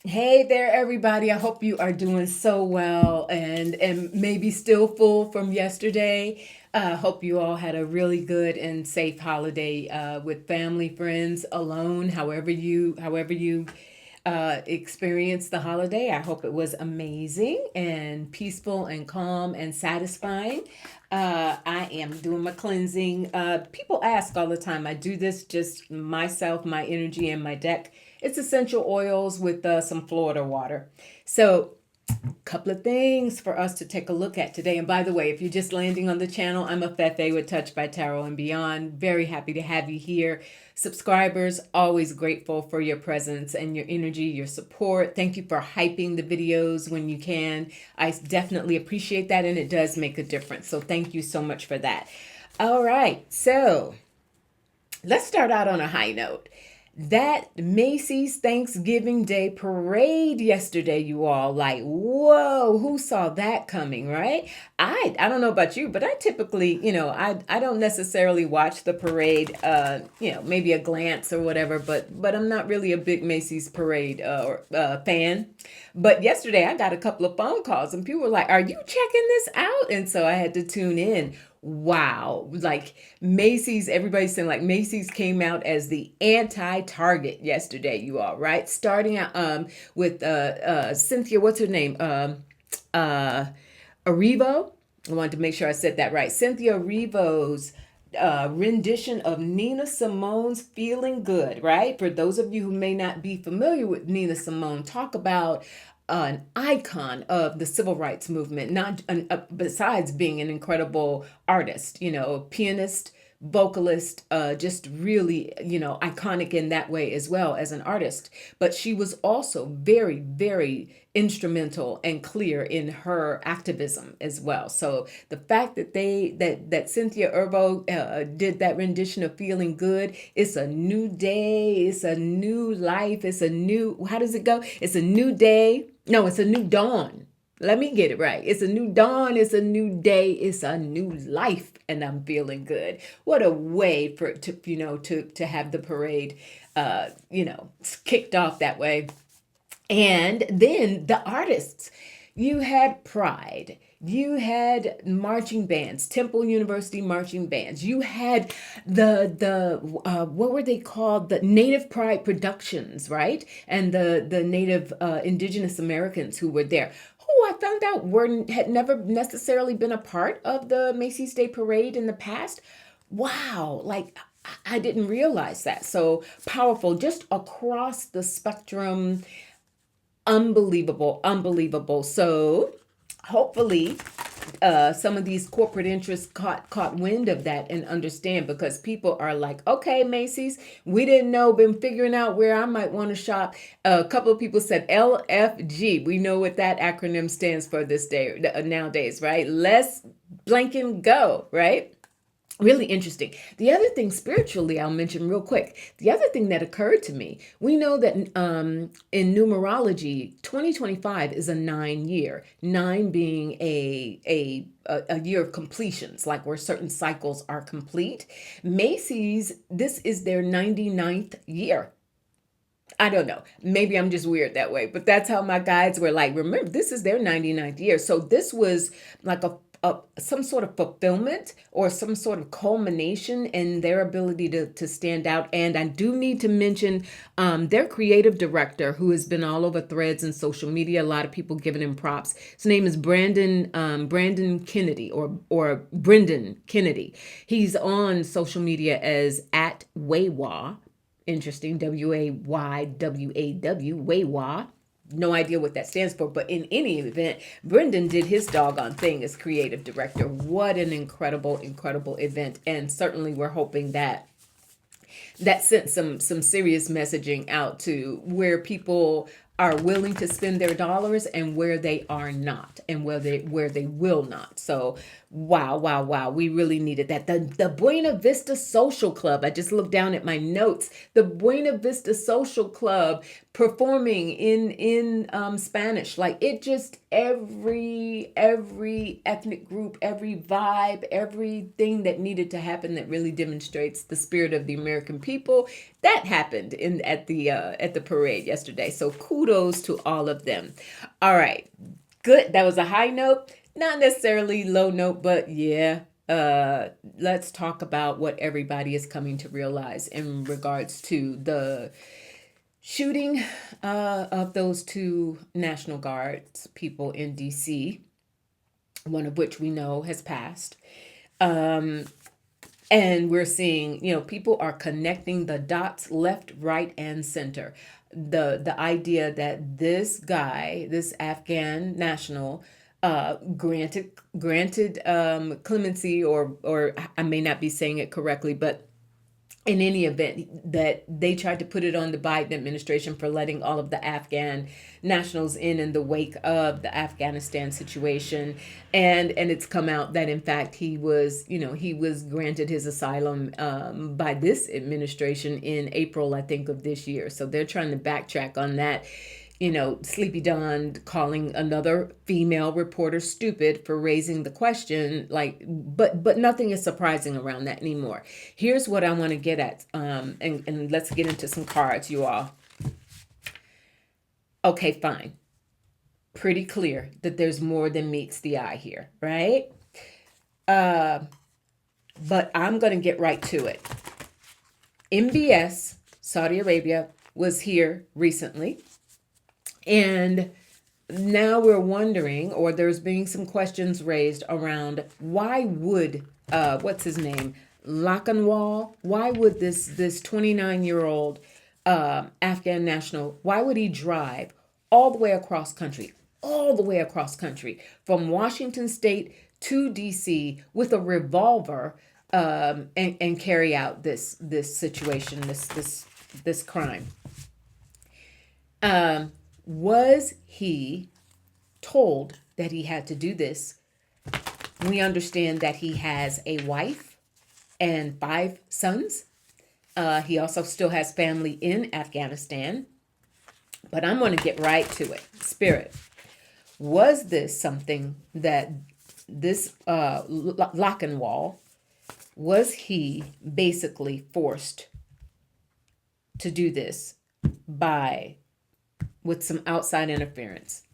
Hey there, everybody. I hope you are doing so well and maybe still full from yesterday. Hope you all had a really good and safe holiday with family, friends, alone, however you experienced the holiday. I hope it was amazing and peaceful and calm and satisfying. I am doing my cleansing. People ask all the time. I do this just myself, my energy, and my deck. It's essential oils with some Florida water. So, couple of things for us to take a look at today. And by the way, if you're just landing on the channel, I'm a Fefe with Touch by Tarot and Beyond. Very happy to have you here. Subscribers, always grateful for your presence and your energy, your support. Thank you for hyping the videos when you can. I definitely appreciate that, and it does make a difference. So thank you so much for that. All right, so let's start out on a high note. That Macy's Thanksgiving Day parade yesterday, you all, like, whoa, who saw that coming, right? I don't know about you, but I typically, I don't necessarily watch the parade, maybe a glance or whatever, but I'm not really a big Macy's parade or fan. But yesterday I got a couple of phone calls and people were like, "Are you checking this out?" And so I had to tune in. Wow. Like Macy's, everybody's saying like Macy's came out as the anti-Target yesterday, you all, right? Starting out with Cynthia, what's her name? Uh Arrivo. I wanted to make sure I said that right. Cynthia Erivo's rendition of Nina Simone's Feeling Good, right? For those of you who may not be familiar with Nina Simone, talk about an icon of the civil rights movement, not besides being an incredible artist, pianist, vocalist, just really, iconic in that way as well as an artist. But she was also very, very instrumental and clear in her activism as well. So the fact that that Cynthia Erivo did that rendition of Feeling Good, it's a new day, it's a new life, it's a new, how does it go? It's a new day. No, it's a new dawn. Let me get it right. It's a new dawn, it's a new day, it's a new life, and I'm feeling good. What a way for it to have the parade kicked off that way. And then the artists. You had Pride. You had marching bands, Temple University marching bands. You had the what were they called? The Native Pride Productions, right? And the Native Indigenous Americans who were there, who I found out had never necessarily been a part of the Macy's Day Parade in the past. Wow, like I didn't realize that. So powerful, just across the spectrum. Unbelievable, unbelievable. So hopefully some of these corporate interests caught wind of that and understand, because people are like, okay, Macy's, we didn't know, been figuring out where I might want to shop. A couple of people said LFG. We know what that acronym stands for this day nowadays, right? Let's blank and go, right? Really interesting. The other thing spiritually, I'll mention real quick. The other thing that occurred to me, we know that in numerology, 2025 is a 9 year, nine being a year of completions, like where certain cycles are complete. Macy's, this is their 99th year. I don't know. Maybe I'm just weird that way, but that's how my guides were like, remember, this is their 99th year. So this was like some sort of fulfillment or some sort of culmination in their ability to stand out. And I do need to mention their creative director, who has been all over threads and social media. A lot of people giving him props. His name is Brandon Kennedy, or Brendan Kennedy. He's on social media as at Waywa. Interesting. Waywaw. No idea what that stands for, but in any event, Brendan did his doggone thing as creative director. What an incredible, incredible event. And certainly we're hoping that sent some serious messaging out to where people are willing to spend their dollars and where they are not, and where they will not. So wow, wow, wow, we really needed that. The Buena Vista Social Club, I just looked down at my notes. The Buena Vista Social Club performing in Spanish, like it just every ethnic group, every vibe, everything that needed to happen that really demonstrates the spirit of the American people. That happened at the parade yesterday. So kudos to all of them. All right, good. That was a high note, not necessarily low note, but yeah. Let's talk about what everybody is coming to realize in regards to the shooting of those two National Guards people in DC, one of which we know has passed. Um, and we're seeing, people are connecting the dots left, right, and center. The idea that this guy, this Afghan national, granted clemency, or I may not be saying it correctly, but in any event, that they tried to put it on the Biden administration for letting all of the Afghan nationals in the wake of the Afghanistan situation, and it's come out that in fact he was granted his asylum by this administration in April, I think, of this year. So they're trying to backtrack on that. Sleepy Dawn calling another female reporter stupid for raising the question, but nothing is surprising around that anymore. Here's what I want to get at, and let's get into some cards, you all. Okay, fine. Pretty clear that there's more than meets the eye here, right? But I'm going to get right to it. MBS, Saudi Arabia, was here recently. And now we're wondering, or there's being some questions raised around why would, what's his name? Lakanwal, why would this 29-year-old Afghan national, why would he drive all the way across country, from Washington State to DC with a revolver and carry out this situation, this crime? Was he told that he had to do this? We understand that he has a wife and 5 sons. He also still has family in Afghanistan. But I'm going to get right to it. Spirit, was this something that this Lockenwall, was he basically forced to do this with some outside interference?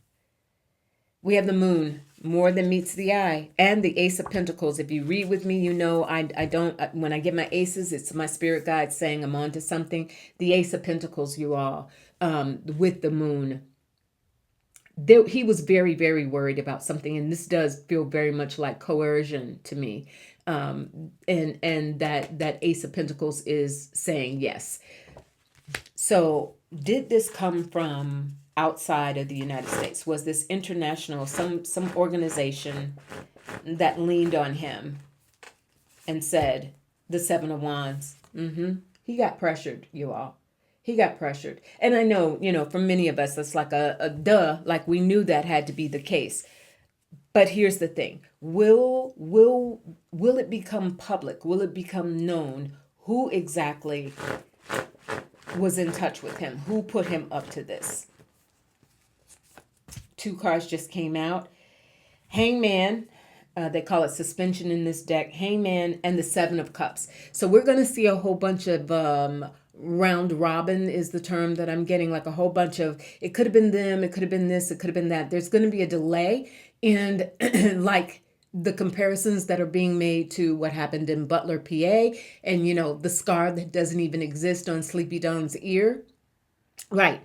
We have the moon, more than meets the eye, and the Ace of Pentacles. If you read with me, I don't, when I get my aces, it's my spirit guide saying I'm on to something. The Ace of Pentacles, you all, with the moon. He was very, very worried about something, and this does feel very much like coercion to me. And that Ace of Pentacles is saying yes. So did this come from outside of the United States? Was this international, some organization that leaned on him and said, the 7 of Wands? He got pressured, you all. He got pressured. And I know, for many of us, that's like a duh, like we knew that had to be the case. But here's the thing. Will it become public? Will it become known who exactly was in touch with him? Who put him up to this? 2 cards just came out. Hangman, they call it suspension in this deck. Hangman and the 7 of Cups. So we're going to see a whole bunch of round robin is the term that I'm getting, like a whole bunch of, it could have been them, it could have been this, it could have been that. There's going to be a delay, and like the comparisons that are being made to what happened in Butler, PA, and the scar that doesn't even exist on Sleepy Dawn's ear. Right.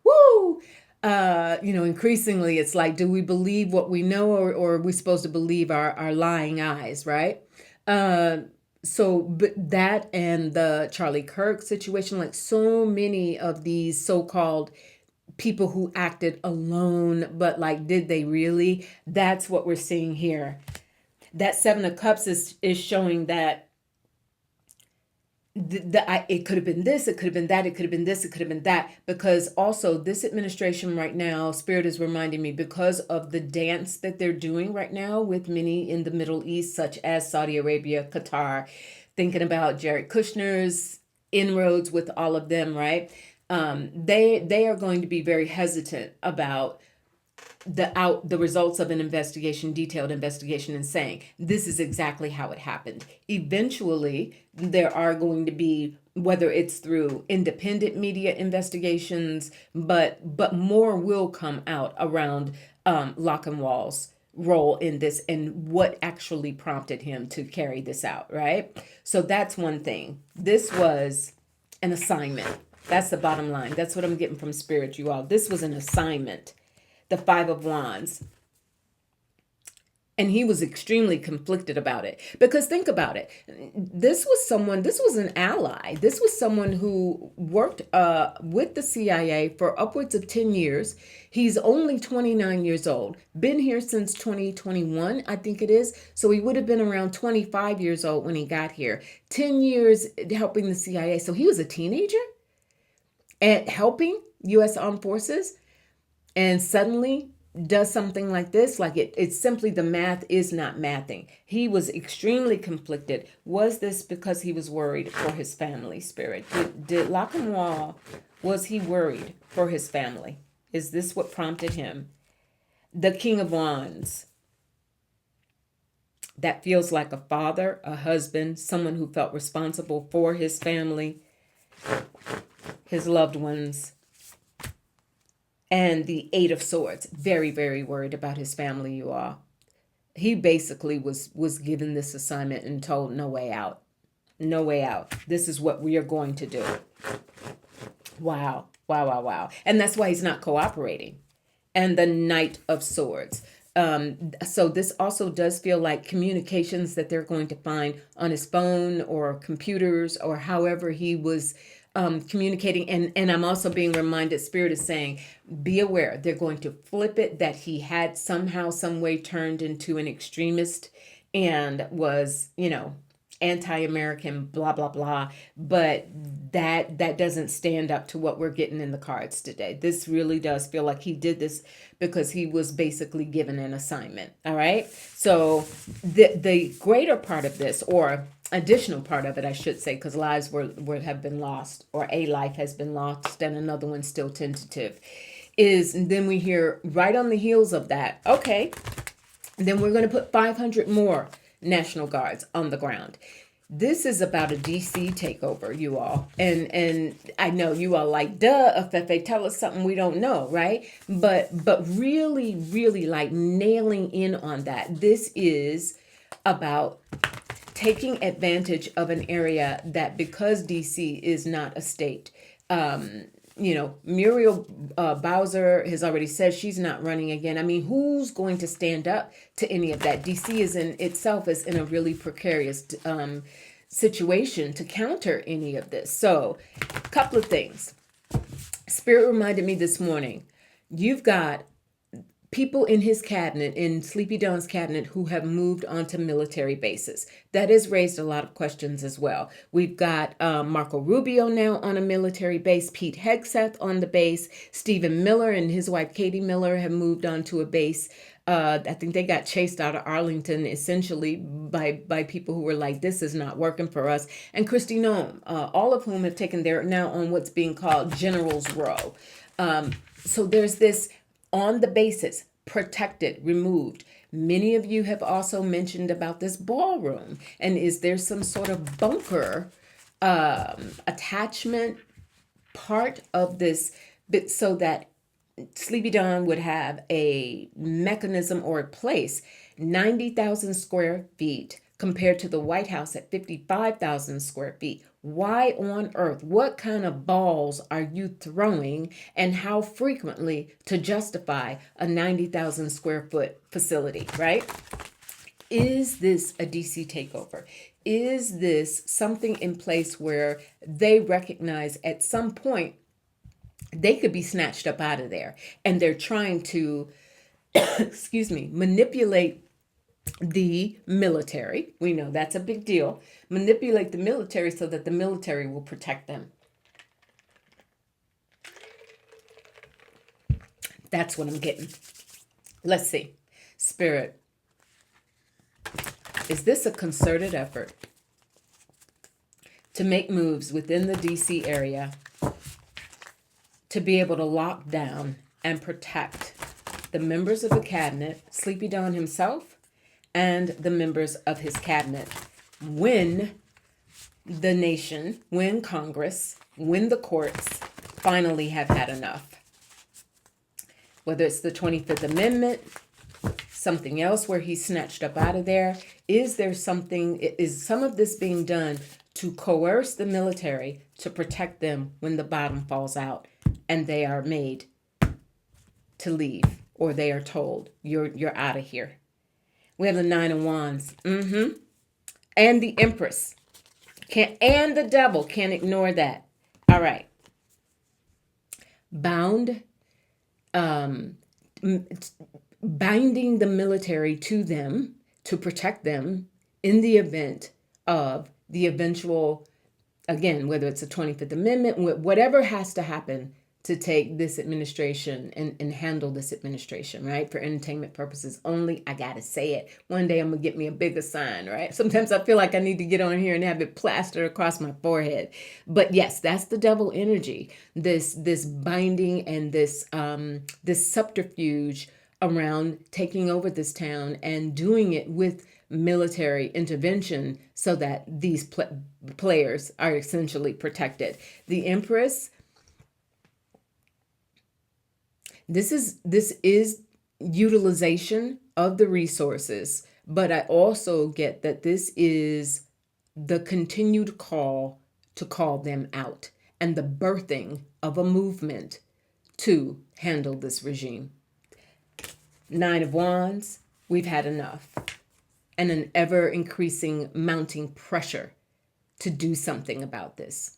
Woo! Increasingly it's like, do we believe what we know, or are we supposed to believe our lying eyes, right? But that and the Charlie Kirk situation, like so many of these so-called people who acted alone, but like, did they really? That's what we're seeing here. That 7 of Cups is showing that it could have been this, it could have been that, it could have been this, it could have been that, because also this administration right now, Spirit is reminding me, because of the dance that they're doing right now with many in the Middle East, such as Saudi Arabia, Qatar, thinking about Jared Kushner's inroads with all of them, right? They are going to be very hesitant about the results of an investigation, detailed investigation, and saying this is exactly how it happened. Eventually, there are going to be, whether it's through independent media investigations, but more will come out around Lochinwall's role in this and what actually prompted him to carry this out, right? So that's one thing. This was an assignment. That's the bottom line. That's what I'm getting from Spirit, you all. This was an assignment. The Five of Wands. And he was extremely conflicted about it. Because think about it. This was an ally. This was someone who worked with the CIA for upwards of 10 years. He's only 29 years old. Been here since 2021, I think it is. So he would have been around 25 years old when he got here. 10 years helping the CIA. So he was a teenager and helping U.S. Armed Forces. And suddenly does something like this, like it's simply the math is not mathing. He was extremely conflicted. Was this because he was worried for his family, Spirit? Did Lochinwall, was he worried for his family? Is this what prompted him? The King of Wands. That feels like a father, a husband, someone who felt responsible for his family, his loved ones. And the Eight of Swords, very, very worried about his family, you all. He basically was given this assignment and told no way out. No way out. This is what we are going to do. Wow. Wow, wow, wow. And that's why he's not cooperating. And the Knight of Swords. So this also does feel like communications that they're going to find on his phone or computers or however he was communicating. And I'm also being reminded, Spirit is saying, be aware, they're going to flip it that he had somehow, some way turned into an extremist and was, anti-American, blah, blah, blah. But that doesn't stand up to what we're getting in the cards today. This really does feel like he did this because he was basically given an assignment. All right. So the greater part of this, or additional part of it, I should say, because lives have been lost, or a life has been lost and another one still tentative, is then we hear right on the heels of that, okay, then we're going to put 500 more National Guards on the ground. This is about a DC takeover, you all. And I know you all like, duh, Fefe, tell us something we don't know, right? But really, really like nailing in on that. This is about taking advantage of an area that, because DC is not a state, Muriel Bowser has already said she's not running again. I mean, who's going to stand up to any of that? DC is in itself is in a really precarious situation to counter any of this. So, a couple of things. Spirit reminded me this morning, you've got people in his cabinet, in Sleepy Don's cabinet, who have moved onto military bases. That has raised a lot of questions as well. We've got Marco Rubio now on a military base, Pete Hegseth on the base, Stephen Miller and his wife Katie Miller have moved on to a base. I think they got chased out of Arlington essentially by people who were like, this is not working for us. And Cristy Noem, all of whom have taken their now on what's being called General's Row. So there's this on the basis, protected, removed. Many of you have also mentioned about this ballroom. And is there some sort of bunker attachment part of this so that Sleepy Don would have a mechanism or a place, 90,000 square feet compared to the White House at 55,000 square feet. Why on earth? What kind of balls are you throwing, and how frequently to justify a 90,000 square foot facility, right? Is this a DC takeover? Is this something in place where they recognize at some point they could be snatched up out of there, and they're trying to, manipulate the military? We know that's a big deal. Manipulate the military so that the military will protect them. That's what I'm getting. Let's see. Spirit, is this a concerted effort to make moves within the DC area to be able to lock down and protect the members of the cabinet, Sleepy Don himself, and the members of his cabinet, when the nation, when Congress, when the courts finally have had enough. Whether it's the 25th Amendment, something else where he's snatched up out of there, is some of this being done to coerce the military to protect them when the bottom falls out and they are made to leave, or they are told you're out of here? We have the Nine of Wands, and the Empress, and the Devil. Can't ignore that. All right, binding the military to them to protect them in the event of the eventual, again, whether it's a 25th Amendment, whatever has to happen to take this administration and handle this administration, right? For entertainment purposes only. I gotta say it. One day I'm gonna get me a bigger sign, right? Sometimes I feel like I need to get on here and have it plastered across my forehead. But yes, that's the devil energy. This binding and this subterfuge around taking over this town and doing it with military intervention so that these players are essentially protected. The Empress, this is utilization of the resources, but I also get that this is the continued call to call them out and the birthing of a movement to handle this regime. Nine of Wands, we've had enough, and an ever increasing mounting pressure to do something about this.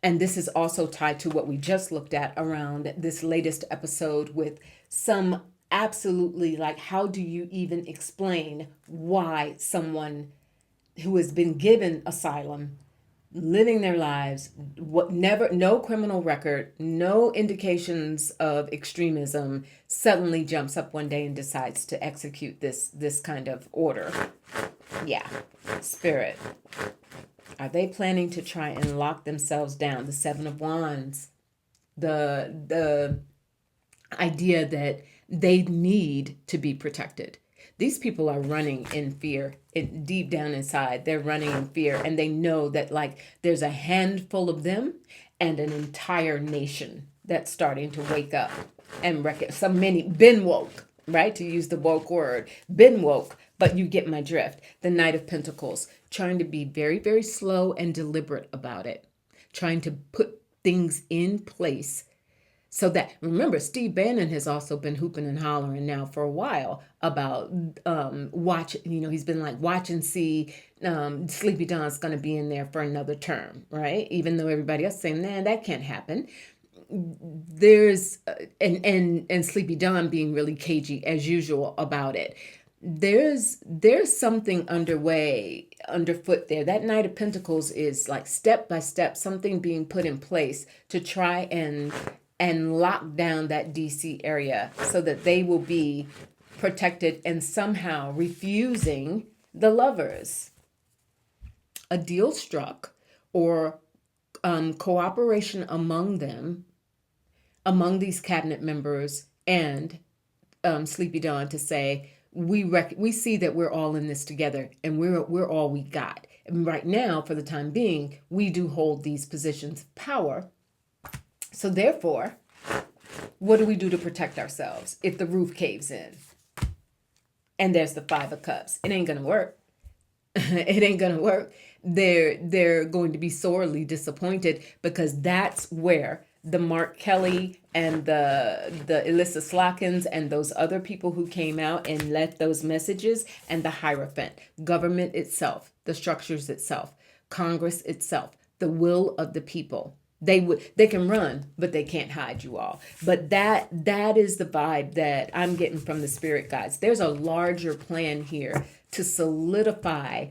And this is also tied to what we just looked at around this latest episode with some absolutely, like, how do you even explain why someone who has been given asylum, living their lives, no criminal record, no indications of extremism, suddenly jumps up one day and decides to execute this kind of order? Yeah, Spirit. Are they planning to try and lock themselves down? The Seven of Wands, the idea that they need to be protected. These people are running in fear. Deep down inside, they're running in fear, and they know that, like, there's a handful of them and an entire nation that's starting to wake up and been woke, right? To use the woke word, been woke. But you get my drift. The Knight of Pentacles, trying to be very, very slow and deliberate about it, trying to put things in place so that, remember, Steve Bannon has also been hooping and hollering now for a while about he's been like, watch and see, Sleepy Don's going to be in there for another term, right? Even though everybody else is saying, nah, that can't happen. There's, and Sleepy Don being really cagey as usual about it. There's something underfoot there. That Knight of Pentacles is like step by step, something being put in place to try and lock down that DC area so that they will be protected, and somehow refusing the lovers. A deal struck, or cooperation among them, among these cabinet members and Sleepy Don, to say, we see that we're all in this together, and we're all we got. And right now, for the time being, we do hold these positions of power. So therefore, what do we do to protect ourselves if the roof caves in? And there's the Five of Cups. It ain't gonna work. It ain't gonna work. They're going to be sorely disappointed, because that's where the Mark Kelly and the Alyssa Slockins and those other people who came out and let those messages, and the Hierophant, government itself, the structures itself, Congress itself, the will of the people. They can run, but they can't hide, you all. But that is the vibe that I'm getting from the spirit guides. There's a larger plan here to solidify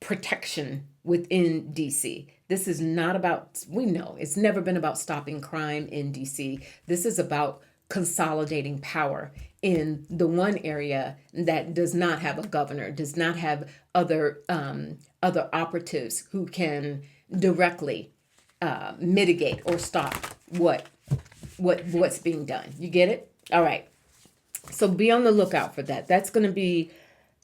protection within DC. This is not about, we know it's never been about stopping crime in DC. This is about consolidating power in the one area that does not have a governor, does not have other operatives who can directly mitigate or stop what's being done. You get it? All right. So be on the lookout for that. That's going to be,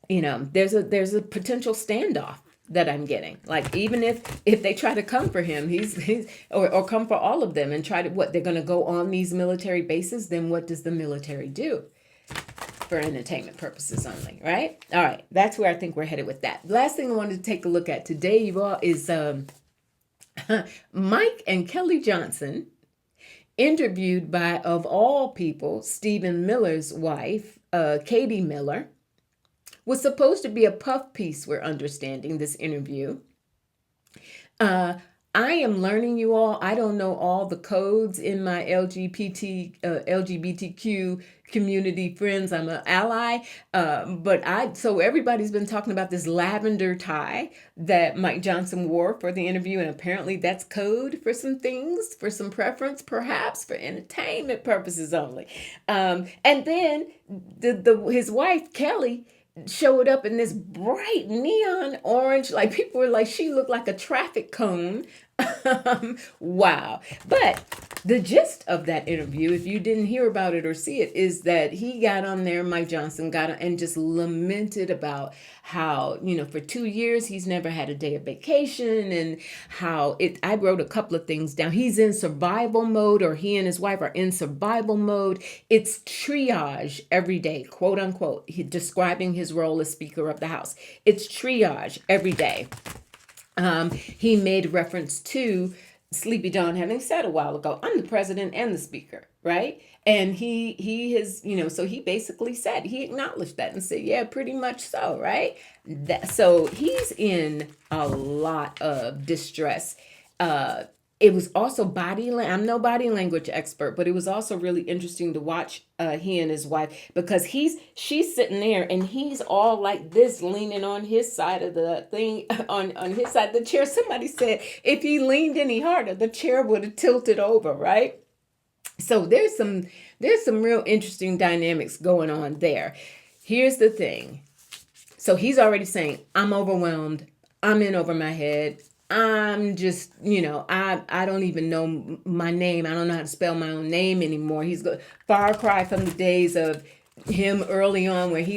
there's a potential standoff that I'm getting. Like, even if they try to come for him, he's or come for all of them and try to, what, they're going to go on these military bases, then what does the military do? For entertainment purposes only, right? All right, that's where I think we're headed with that. Last thing I wanted to take a look at today, you all, is Mike and Kelly Johnson interviewed by, of all people, Stephen Miller's wife, Katie Miller. Was supposed to be a puff piece, we're understanding this interview. I am learning, you all. I don't know all the codes in my LGBTQ community friends. I'm an ally, so everybody's been talking about this lavender tie that Mike Johnson wore for the interview, and apparently that's code for some things, for some preference, perhaps for entertainment purposes only. And then his wife Kelly showed up in this bright neon orange, like people were like, she looked like a traffic cone. Wow. But the gist of that interview, if you didn't hear about it or see it, is that he got on there, Mike Johnson got on and just lamented about how, for 2 years he's never had a day of vacation, and how I wrote a couple of things down. He's in survival mode, or he and his wife are in survival mode. It's triage every day, quote unquote, describing his role as Speaker of the House. It's triage every day. He made reference to Sleepy John having said a while ago, I'm the president and the speaker, right? And he has, so he basically said, he acknowledged that and said, yeah, pretty much so, right? So he's in a lot of distress. It was also I'm no body language expert, but it was also really interesting to watch he and his wife, because she's sitting there and he's all like this, leaning on his side of the thing, on his side of the chair. Somebody said if he leaned any harder, the chair would have tilted over, right? So there's some real interesting dynamics going on there. Here's the thing. So he's already saying, I'm overwhelmed. I'm in over my head. I'm just, I don't even know my name. I don't know how to spell my own name anymore. He's far cry from the days of him early on where he,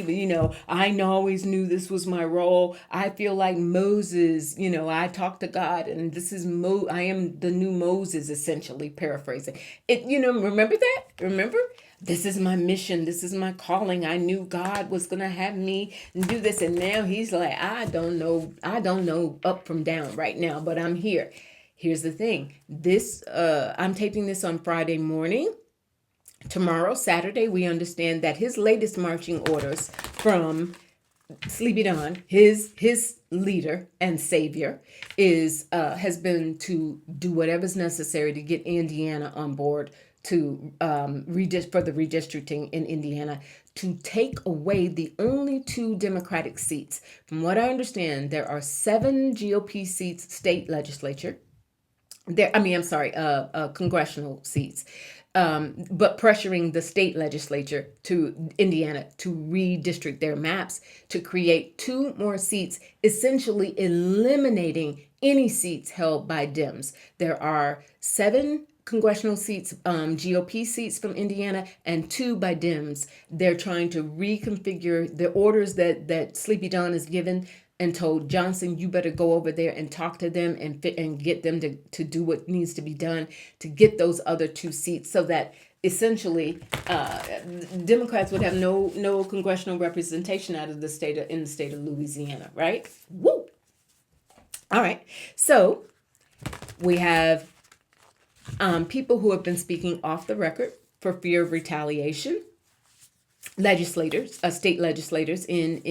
I always knew this was my role. I feel like Moses, I talked to God, and this is I am the new Moses, essentially paraphrasing it. Remember that? Remember? This is my mission. This is my calling. I knew God was going to have me do this. And now he's like, I don't know up from down right now, but I'm here. Here's the thing. I'm taping this on Friday morning. Tomorrow, Saturday, we understand that his latest marching orders from Sleepy Don, his leader and savior, has been to do whatever's necessary to get Indiana on board to for the redistricting in Indiana, to take away the only 2 Democratic seats. From what I understand, there are 7 GOP seats, state legislature. Congressional seats. But pressuring the state legislature to Indiana to redistrict their maps to create 2 more seats, essentially eliminating any seats held by Dems. There are 7 congressional seats, GOP seats from Indiana, and 2 by Dems. They're trying to reconfigure the orders that Sleepy John is given, and told Johnson, you better go over there and talk to them and get them to do what needs to be done to get those other 2 seats, so that essentially Democrats would have no congressional representation out of in the state of Louisiana, right? Woo! All right. So we have people who have been speaking off the record for fear of retaliation. State legislators in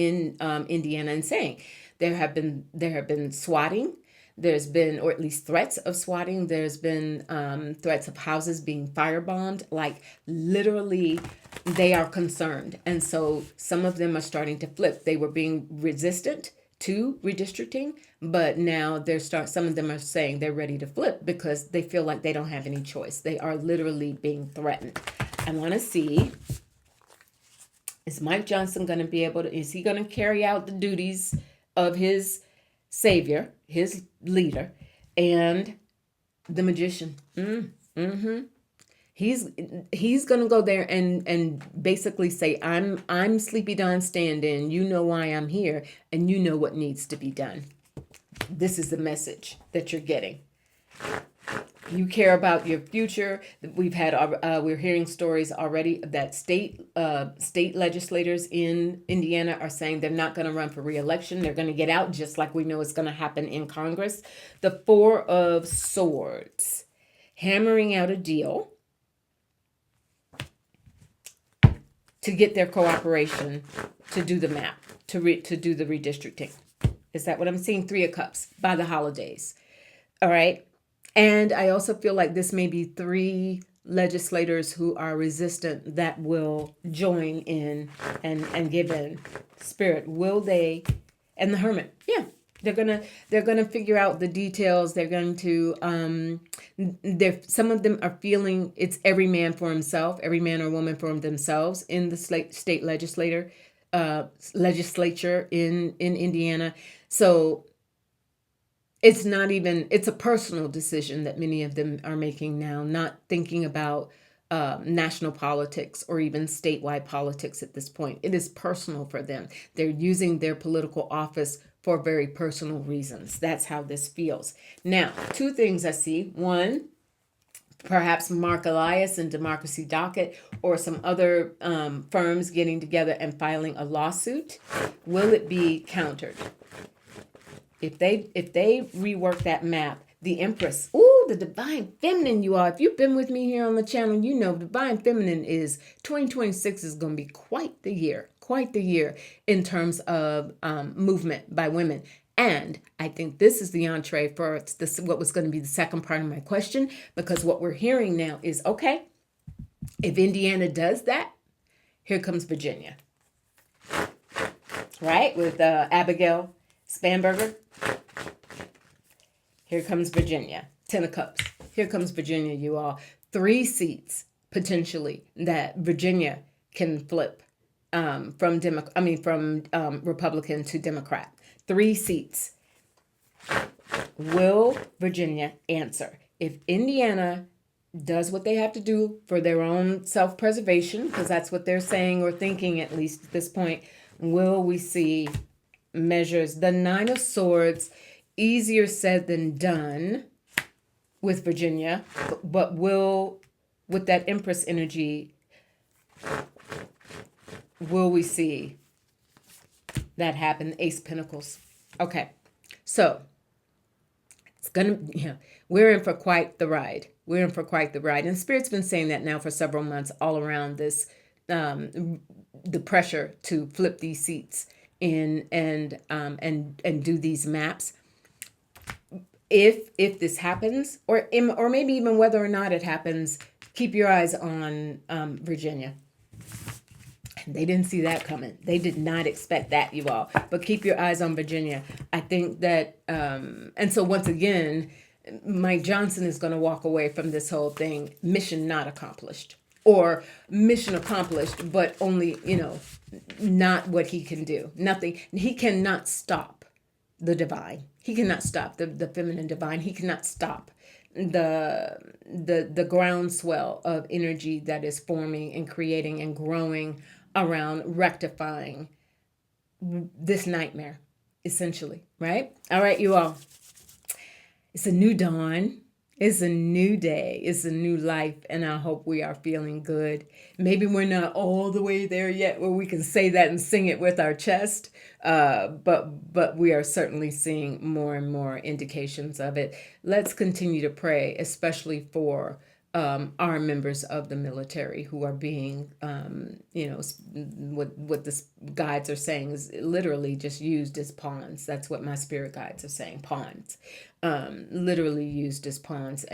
Indiana, and saying there have been swatting. There's been, or at least threats of swatting. There's been threats of houses being firebombed. Like, literally, they are concerned, and so some of them are starting to flip. They were being resistant to redistricting, but now some of them are saying they're ready to flip because they feel like they don't have any choice. They are literally being threatened. I want to see, is Mike Johnson going to be is he going to carry out the duties of his savior, his leader, and the magician? He's he's gonna go there and basically say, I'm Sleepy Don stand-in. You know why I'm here, and you know what needs to be done. This is the message that you're getting. You care about your future. We're hearing stories already that state legislators in Indiana are saying they're not going to run for re-election. They're going to get out, just like we know it's going to happen in Congress. The Four of Swords, hammering out a deal to get their cooperation to do the map, to do the redistricting. Is that what I'm seeing? Three of Cups by the holidays. All right. And I also feel like this may be three legislators who are resistant that will join in and give in. Spirit, will they? And the Hermit, yeah, they're gonna figure out the details. They're going to some of them are feeling it's every man for himself, every man or woman for themselves in the state legislature in Indiana. So it's a personal decision that many of them are making now, not thinking about national politics or even statewide politics at this point. It is personal for them. They're using their political office for very personal reasons. That's how this feels. Now, two things I see. One, perhaps Mark Elias and Democracy Docket or some other firms getting together and filing a lawsuit. Will it be countered? If they rework that map, the Empress, the Divine Feminine, you all. If you've been with me here on the channel, you know Divine Feminine is 2026 is going to be quite the year in terms of movement by women. And I think this is the entree for what was going to be the second part of my question, because what we're hearing now is, okay, if Indiana does that, here comes Virginia, right? With Abigail Spanberger. Here comes Virginia. 10 of Cups. Here comes Virginia, you all. 3 seats potentially that Virginia can flip from Republican to Democrat. 3 seats. Will Virginia answer? If Indiana does what they have to do for their own self-preservation, because that's what they're saying or thinking at least at this point, will we see measures? The 9 of Swords, easier said than done with Virginia, but with that Empress energy, will we see that happen? Ace Pentacles. Okay, so it's we're in for quite the ride. And Spirit's been saying that now for several months all around this, the pressure to flip these seats in and do these maps. If this happens, or maybe even whether or not it happens, keep your eyes on Virginia. They didn't see that coming. They did not expect that, you all. But keep your eyes on Virginia. I think that, and so once again, Mike Johnson is going to walk away from this whole thing, mission not accomplished. Or mission accomplished, but only, not what he can do. Nothing. He cannot stop the divine. He cannot stop the feminine divine. He cannot stop the groundswell of energy that is forming and creating and growing around rectifying this nightmare, essentially, right? All right, you all. It's a new dawn. It's a new day. It's a new life, and I hope we are feeling good. Maybe we're not all the way there yet where we can say that and sing it with our chest, but we are certainly seeing more and more indications of it. Let's continue to pray, especially for our members of the military who are being, what the guides are saying is literally just used as pawns. That's what my spirit guides are saying, pawns. Literally used as pawns,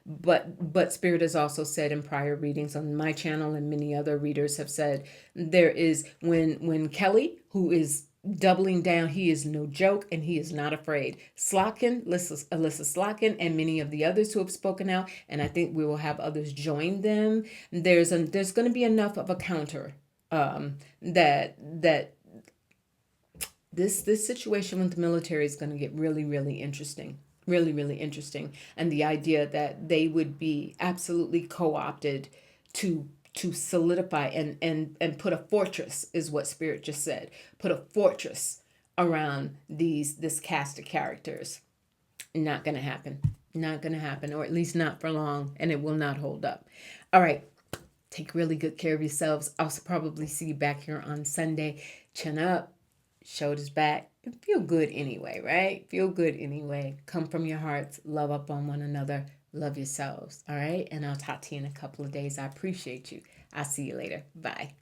but Spirit has also said in prior readings on my channel, and many other readers have said, there is when Kelly, who is doubling down, he is no joke and he is not afraid. Slotkin, Alyssa Slotkin, and many of the others who have spoken out, and I think we will have others join them. There's going to be enough of a counter that this situation with the military is going to get really, really interesting. Really, really interesting. And the idea that they would be absolutely co-opted to solidify and put a fortress is what Spirit just said. Put a fortress around this cast of characters. Not gonna happen. Not gonna happen, or at least not for long, and it will not hold up. All right. Take really good care of yourselves. I'll probably see you back here on Sunday. Chin up, shoulders back, and feel good anyway, right? Feel good anyway. Come from your hearts. Love up on one another. Love yourselves. All right. And I'll talk to you in a couple of days. I appreciate you. I'll see you later. Bye.